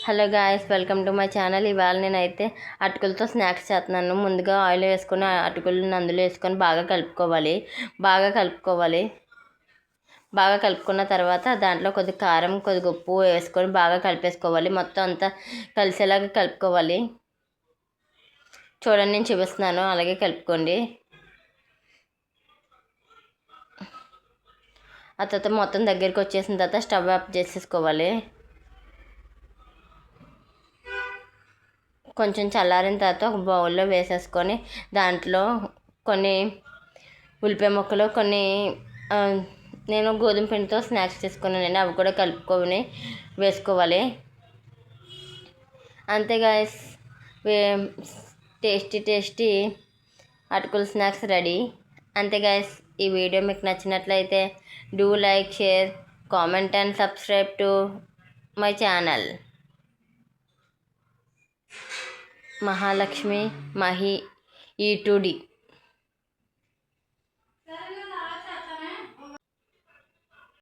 Hello guys, welcome to my channel. ఇవాళ నేనైతే అటుకులతో స్నాక్స్ చేస్తున్నాను. ముందుగా ఆయిల్ వేసుకొని అటుకులను అందులో వేసుకొని బాగా కలుపుకున్న తర్వాత దాంట్లో కొద్ది కారం, కొద్దిగా ఉప్పు వేసుకొని బాగా కలిపేసుకోవాలి. మొత్తం అంతా కలిసేలాగా కలుపుకోవాలి. చూడండి, నేను చూపిస్తున్నాను, అలాగే కలుపుకోండి. ఆ తర్వాత మొత్తం దగ్గరికి వచ్చేసిన తర్వాత స్టవ్ ఆఫ్ చేసేసుకోవాలి. కొంచెం చల్లారిన తర్వాత ఒక బౌల్లో వేసేసుకొని దాంట్లో కొన్ని ఉల్లిపాయ ముక్కలు, కొన్ని నేను గోధుమ పిండితో స్నాక్స్ చేసుకున్నానండి, అవి కూడా కలుపుకొని వేసుకోవాలి. అంతే గాయస్, టేస్టీ అటుకుల స్నాక్స్ రెడీ. అంతే గాయస్, ఈ వీడియో మీకు నచ్చినట్లయితే do like, share, comment and subscribe to my channel. Mahalakshmi Mahi E2D.